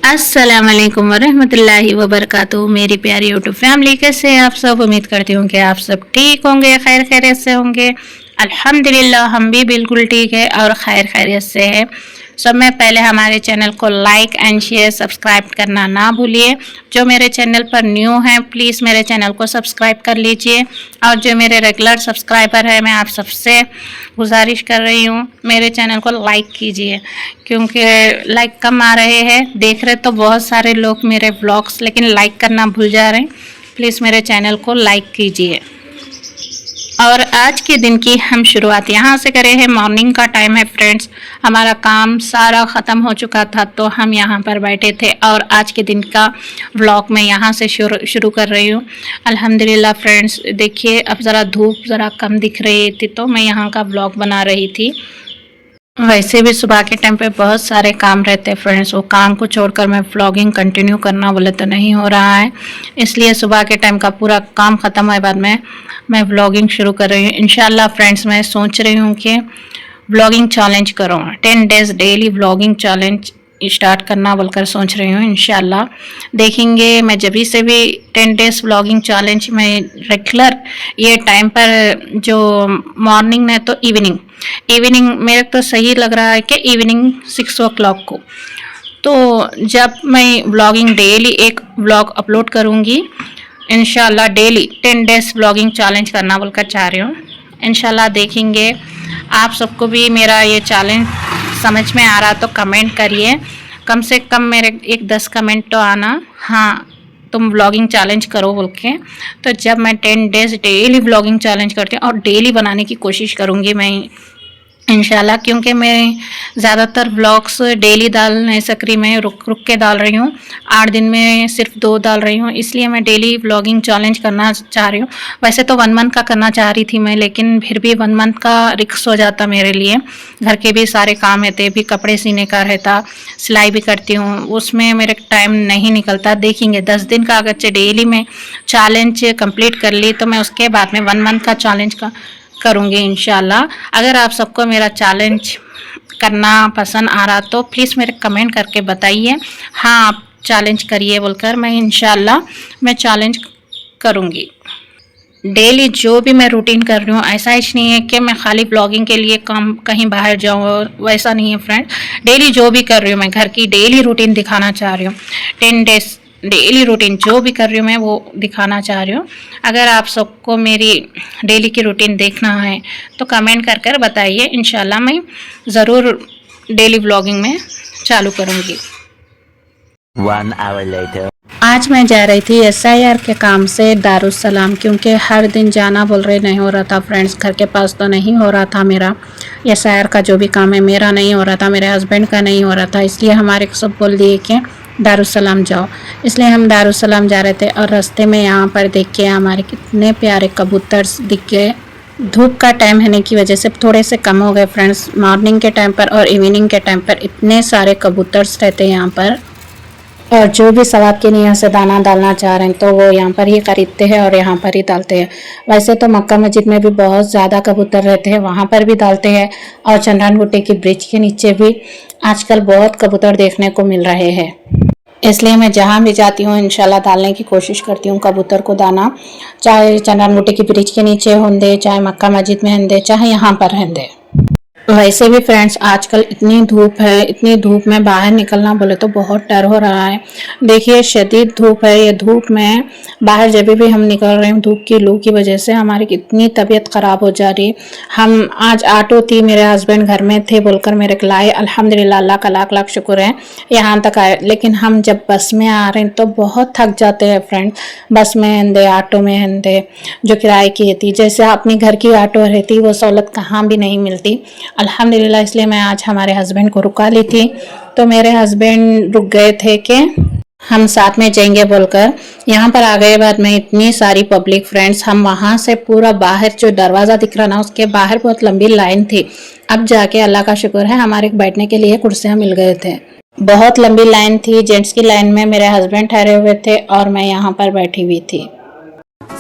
अस्सलाम वालेकुम वरहमतुल्लाहि वबरकातुहू। मेरी प्यारी यूट्यूब फैमिली, कैसे हैं आप सब? उम्मीद करती हूँ कि आप सब ठीक होंगे, खैर खैरियत से होंगे। अल्हम्दुलिल्लाह हम भी बिल्कुल ठीक है और खैर खैरियत से है। सब में पहले हमारे चैनल को लाइक एंड शेयर सब्सक्राइब करना ना भूलिए। जो मेरे चैनल पर न्यू हैं प्लीज़ मेरे चैनल को सब्सक्राइब कर लीजिए, और जो मेरे रेगुलर सब्सक्राइबर है मैं आप सबसे गुजारिश कर रही हूँ मेरे चैनल को लाइक कीजिए, क्योंकि लाइक कम आ रहे हैं। देख रहे तो बहुत सारे लोग मेरे व्लॉग्स, लेकिन लाइक करना भूल जा रहे हैं। प्लीज़ मेरे चैनल को लाइक कीजिए। और आज के दिन की हम शुरुआत यहाँ से करें हैं। मॉर्निंग का टाइम है फ्रेंड्स, हमारा काम सारा ख़त्म हो चुका था तो हम यहाँ पर बैठे थे, और आज के दिन का व्लॉग मैं यहाँ से शुरू कर रही हूँ। अल्हम्दुलिल्लाह फ्रेंड्स, देखिए अब ज़रा धूप ज़रा कम दिख रही थी तो मैं यहाँ का व्लॉग बना रही थी। वैसे भी सुबह के टाइम पे बहुत सारे काम रहते हैं फ्रेंड्स, वो काम को छोड़कर मैं व्लॉगिंग कंटिन्यू करना बोले तो नहीं हो रहा है, इसलिए सुबह के टाइम का पूरा काम ख़त्म हुए बाद में मैं व्लॉगिंग शुरू कर रही हूँ। इंशाल्लाह फ्रेंड्स, मैं सोच रही हूँ कि व्लॉगिंग चैलेंज करूँ, 10 days daily vlogging challenge start करना बोलकर सोच रही हूँ। इंशाल्लाह देखेंगे। मैं जब से भी 10 डेज़ व्लॉगिंग चैलेंज में रेगुलर ये टाइम पर, जो मॉर्निंग में तो इवनिंग मेरे तो सही लग रहा है कि इवनिंग 6 o'clock को, तो जब मैं व्लॉगिंग डेली एक व्लॉग अपलोड करूँगी इंशाल्लाह, डेली 10 डेज़ व्लॉगिंग चैलेंज करना बोलकर चाह रही हूँ। इंशाल्लाह देखेंगे। आप सबको भी मेरा ये चैलेंज समझ में आ रहा तो कमेंट करिए, कम से कम मेरे 10 कमेंट तो आना, हाँ तुम व्लॉगिंग चैलेंज करो बोल के। तो जब मैं 10 डेज़ डेली व्लॉगिंग चैलेंज करती हूँ और डेली बनाने की कोशिश करूँगी मैं इंशाल्लाह, क्योंकि मैं ज़्यादातर व्लॉग्स डेली डाल नहीं सक रही, मैं रुक के डाल रही हूँ। 8 दिन में सिर्फ 2 डाल रही हूँ, इसलिए मैं डेली व्लॉगिंग चैलेंज करना चाह रही हूँ। वैसे तो 1 मंथ का करना चाह रही थी मैं, लेकिन फिर भी 1 मंथ का रिस्क हो जाता मेरे लिए। घर के भी सारे काम रहते, भी कपड़े सीने का रहता, सिलाई भी करती हूँ, उसमें मेरे टाइम नहीं निकलता। देखेंगे 10 दिन का अगर डेली में चैलेंज कंप्लीट कर ली तो मैं उसके बाद में 1 मंथ का चैलेंज का करूँगी इंशाल्लाह। अगर आप सबको मेरा चैलेंज करना पसंद आ रहा तो प्लीज़ मेरे कमेंट करके बताइए, हाँ आप चैलेंज करिए बोलकर। मैं इंशाल्लाह मैं चैलेंज करूँगी। डेली जो भी मैं रूटीन कर रही हूँ, ऐसा ही नहीं है कि मैं खाली ब्लॉगिंग के लिए काम कहीं बाहर जाऊँ, वैसा नहीं है फ्रेंड। डेली जो भी कर रही हूँ मैं घर की डेली रूटीन दिखाना चाह रही हूँ। 10 डेज़ डेली रूटीन जो भी कर रही हूँ मैं वो दिखाना चाह रही हूँ। अगर आप सबको मेरी डेली की रूटीन देखना है तो कमेंट कर बताइए, इंशाल्लाह मैं ज़रूर डेली व्लॉगिंग में चालू करूँगी। 1 hour later. आज मैं जा रही थी SIR के काम से दारुस्सलाम, क्योंकि हर दिन जाना बोल रहे नहीं हो रहा था फ्रेंड्स। घर के पास तो नहीं हो रहा था मेरा SIR का जो भी काम है, मेरा नहीं हो रहा था, मेरे हस्बैंड का नहीं हो रहा था, इसलिए हमारे सब बोल दिए कि दारुस्सलाम जाओ। इसलिए हम दारुस्सलाम जा रहे थे, और रास्ते में यहाँ पर देख के हमारे कितने प्यारे कबूतर दिख गए। धूप का टाइम होने की वजह से थोड़े से कम हो गए फ्रेंड्स। मॉर्निंग के टाइम पर और इवनिंग के टाइम पर इतने सारे कबूतर रहते हैं यहाँ पर, और जो भी सवाब के लिए से दाना डालना चाह रहे हैं तो वो यहाँ पर ही खरीदते हैं और यहाँ पर ही डालते हैं। वैसे तो मक्का मस्जिद में भी बहुत ज़्यादा कबूतर रहते हैं, वहाँ पर भी डालते हैं, और चंद्रान गुट्टे की ब्रिज के नीचे भी आजकल बहुत कबूतर देखने को मिल रहे हैं। इसलिए मैं जहाँ भी जाती हूँ इंशाल्लाह डालने की कोशिश करती हूँ कबूतर को दाना, चाहे चंद्रान गुट्टे की ब्रिज के नीचे होंदे, चाहे मक्का मस्जिद में होंदे, चाहे यहाँ पर होंदे। वैसे भी फ्रेंड्स आजकल इतनी धूप है, इतनी धूप में बाहर निकलना बोले तो बहुत डर हो रहा है। देखिए शदीद धूप है, ये धूप में बाहर जब भी हम निकल रहे हैं धूप की लू की वजह से हमारी कितनी तबीयत ख़राब हो जा रही। हम आज ऑटो थी, मेरे हस्बैंड घर में थे बोलकर मेरे को लाए, अल्हम्दुलिल्लाह अल्लाह का लाख लाख शुक्र है यहाँ तक आए। लेकिन हम जब बस में आ रहे हैं तो बहुत थक जाते हैं फ्रेंड्स। बस में हंदे, ऑटो में हंदे, जो किराए की थी, जैसे अपनी घर की ऑटो रहती वो सहूलत कहाँ भी नहीं मिलती अल्हम्दुलिल्लाह। इसलिए मैं आज हमारे हस्बैंड को रुका ली थी, तो मेरे हस्बैंड रुक गए थे कि हम साथ में जाएंगे बोलकर। यहाँ पर आ गए बाद में इतनी सारी पब्लिक फ्रेंड्स, हम वहाँ से पूरा बाहर जो दरवाज़ा दिख रहा ना उसके बाहर बहुत लंबी लाइन थी। अब जाके अल्लाह का शुक्र है हमारे बैठने के लिए कुर्सियाँ मिल गए थे। बहुत लंबी लाइन थी, जेंट्स की लाइन में मेरे हस्बैंड ठहरे हुए थे और मैं यहाँ पर बैठी हुई थी।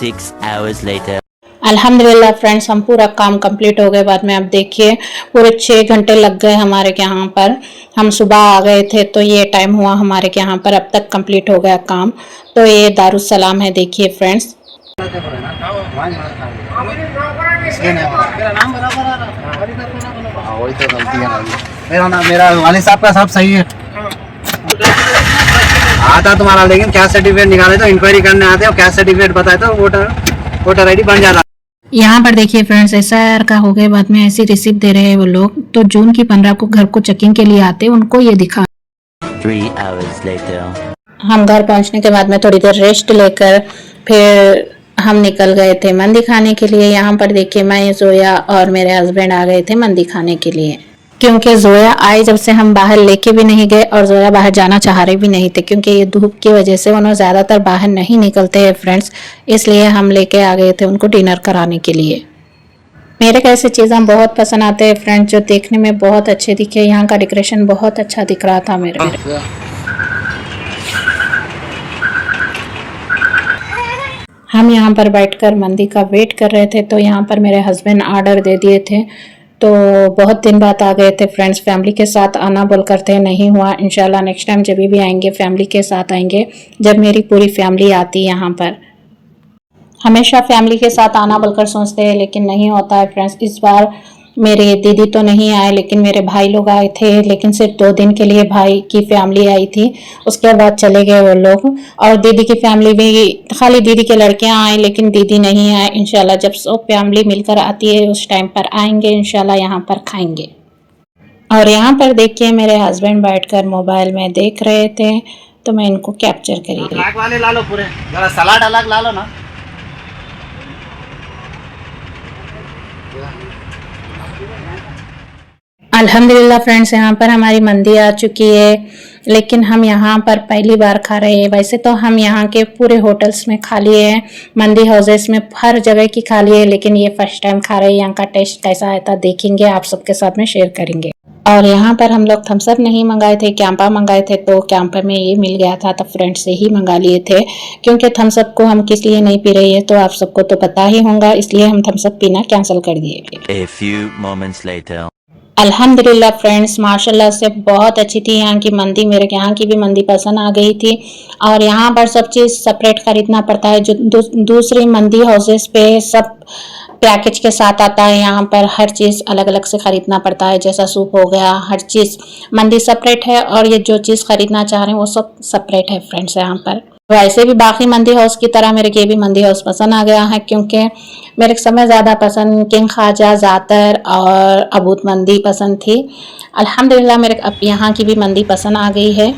6 hours later. अल्हम्दुलिल्लाह फ्रेंड्स हम पूरा काम कंप्लीट हो गए। बाद में अब देखिए पूरे 6 घंटे लग गए हमारे के यहाँ पर। हम सुबह आ गए थे तो ये टाइम हुआ हमारे के यहाँ पर, अब तक कंप्लीट हो गया काम। तो ये दारुस्सलाम है, देखिए फ्रेंड्स। मेरा वालिद साहब का सब सही है आता तुम्हारा, लेकिन क्या सर्टिफिकेट निकाले तो इंक्वायरी करने आते हो, क्या सर्टिफिकेट बताए तो वोटर आईडी बन जाता। यहाँ पर देखिए फ्रेंड्स SIR का हो गए, बाद में ऐसी रिसिप्ट दे रहे हैं वो लोग। तो जून की 15 को घर को चेकिंग के लिए आते, उनको ये दिखा। 3 hours later. हम घर पहुँचने के बाद में थोड़ी देर रेस्ट लेकर फिर हम निकल गए थे मंदी खाने के लिए। यहाँ पर देखिए मैं, जोया और मेरे हस्बैंड आ गए थे मंदी खाने के लिए, क्योंकि जोया आई जब से हम बाहर लेके भी नहीं गए और जोया बाहर जाना चाह रहे भी नहीं थे, क्योंकि ये धूप की वजह से उन्होंने ज़्यादातर बाहर नहीं निकलते हैं फ्रेंड्स। इसलिए हम लेके आ गए थे उनको डिनर कराने के लिए। मेरे को ऐसी चीज़ें बहुत पसंद आते हैं फ्रेंड्स जो देखने में बहुत अच्छे दिखे। यहाँ का डेकोरेशन बहुत अच्छा दिख रहा था मेरे। हम यहाँ पर बैठकर मंदी का वेट कर रहे थे, तो यहाँ पर मेरे हस्बैंड ऑर्डर दे दिए थे। तो बहुत दिन बाद आ गए थे फ्रेंड्स, फैमिली के साथ आना बोल करते नहीं हुआ। इंशाल्लाह नेक्स्ट टाइम जब भी आएंगे फैमिली के साथ आएंगे, जब मेरी पूरी फैमिली आती है यहाँ पर। हमेशा फैमिली के साथ आना बोलकर सोचते हैं लेकिन नहीं होता है फ्रेंड्स। इस बार मेरे दीदी तो नहीं आए लेकिन मेरे भाई लोग आए थे, लेकिन सिर्फ 2 दिन के लिए भाई की फैमिली आई थी, उसके बाद चले गए वो लोग। और दीदी की फैमिली भी, खाली दीदी के लड़कियां आए लेकिन दीदी नहीं आए। इंशाल्लाह जब सब फैमिली मिलकर आती है उस टाइम पर आएंगे इंशाल्लाह, यहाँ पर खाएंगे। और यहाँ पर देखिए मेरे हस्बैंड बैठकर मोबाइल में देख रहे थे, तो मैं इनको कैप्चर करी। वाले ला लो पूरे, जरा सलाद अलग ला लो ना। अल्हम्दुलिल्लाह फ्रेंड्स यहाँ पर हमारी मंदी आ चुकी है, लेकिन हम यहाँ पर पहली बार खा रहे हैं। वैसे तो हम यहाँ के पूरे होटल्स में खा लिए हैं, मंदी हाउसेस में हर जगह की खा लिए, लेकिन ये फर्स्ट टाइम खा रहे हैं। यहाँ का टेस्ट कैसा आया था देखेंगे, आप सबके साथ में शेयर करेंगे। और यहाँ पर हम लोग थम्स अप नहीं मंगाए थे, कैंपा मंगाए थे। तो कैंपा में ये मिल गया था, तब फ्रेंड्स से ही मंगा लिए थे, क्योंकि थम्स अप को हम किस लिए नहीं पी रही है तो आप सबको तो पता ही होगा, इसलिए हम थम्स अप पीना कैंसिल कर दिए। A few moments later. अल्हम्दुलिल्लाह फ्रेंड्स माशाल्लाह से बहुत अच्छी थी यहाँ की मंदी। मेरे यहाँ की भी मंदी पसंद आ गई थी। और यहाँ पर सब चीज़ सेपरेट खरीदना पड़ता है, जो दूसरी मंदी हाउसेस पे सब पैकेज के साथ आता है। यहाँ पर हर चीज़ अलग अलग से खरीदना पड़ता है, जैसा सूप हो गया, हर चीज़ मंदी सेपरेट है। और ये जो चीज़ खरीदना चाह रहे हैं वो सब सेपरेट है फ्रेंड्स यहाँ पर। वैसे भी बाकी मंदी हाउस की तरह मेरे को भी मंदी हाउस पसंद आ गया है, क्योंकि मेरे समय ज़्यादा पसंद किंग ख्वाजा, ज़ातर और अबूत मंदी पसंद थी। अल्हम्दुलिल्लाह मेरे अब यहाँ की भी मंदी पसंद आ गई है।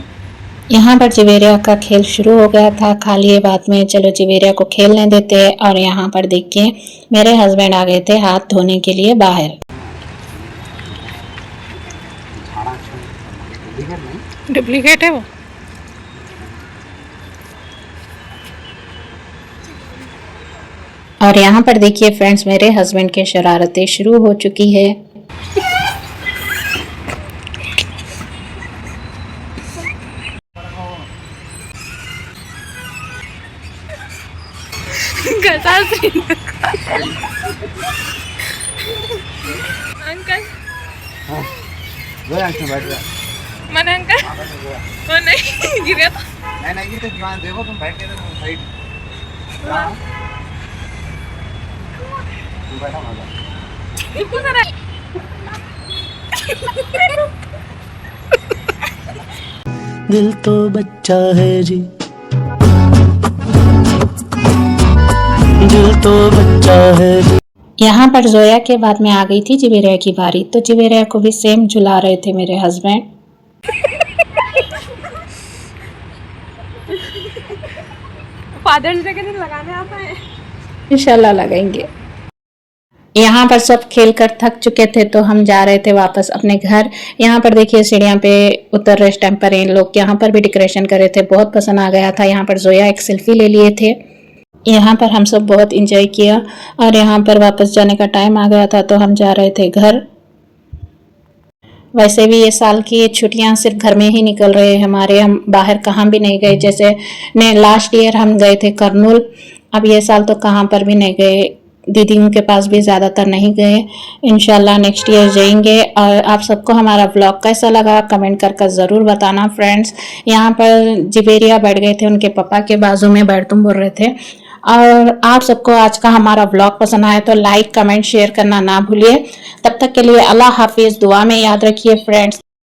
यहाँ पर जवेरिया का खेल शुरू हो गया था, खा लिए बाद में चलो जवेरिया को खेलने देते हैं। और यहाँ पर देखिए मेरे हस्बैंड आ गए थे हाथ धोने के लिए बाहर। डुप्लीकेट है वो। और यहाँ पर देखिए फ्रेंड्स मेरे हस्बैंड की शरारतें शुरू हो चुकी है। अंकल बैठ गया मैंने अंकल वो नहीं गिरा था। नहीं देखो तुम बैठ के साइड बिल्कुल दिल तो बच्चा है जी, दिल तो बच्चा है जी। यहाँ पर जोया के बाद में आ गई थी जिवेरिया की बारी, तो जिवेरिया को भी सेम झुला रहे थे मेरे हस्बैंड। फादर्स डे के दिन लगाने आता है। इंशाल्लाह लगाएंगे। यहाँ पर सब खेल कर थक चुके थे तो हम जा रहे थे वापस अपने घर। यहाँ पर देखिए सीढ़ियाँ पे उतर रहे इस टाइम पर इन लोग, यहाँ पर भी डेकोरेशन कर रहे थे, बहुत पसंद आ गया था। यहाँ पर जोया एक सेल्फी ले लिए थे। यहाँ पर हम सब बहुत इंजॉय किया और यहाँ पर वापस जाने का टाइम आ गया था तो हम जा रहे थे घर। वैसे भी ये साल की छुट्टियां सिर्फ घर में ही निकल रहे हैं हमारे, हम बाहर कहाँ भी नहीं गए। जैसे ने लास्ट ईयर हम गए थे करनूल, अब ये साल तो कहाँ पर भी नहीं गए, दीदियों के पास भी ज़्यादातर नहीं गए। इंशाल्लाह नेक्स्ट ईयर जाएंगे। और आप सबको हमारा व्लॉग कैसा लगा कमेंट कर ज़रूर बताना फ्रेंड्स। यहाँ पर जिवेरिया बैठ गए थे, उनके पापा के बाजू में बैठतुम बोल रहे थे। और आप सबको आज का हमारा व्लॉग पसंद आया तो लाइक कमेंट शेयर करना ना भूलिए। तब तक के लिए अल्लाह हाफिज़, दुआ में याद रखिए फ्रेंड्स।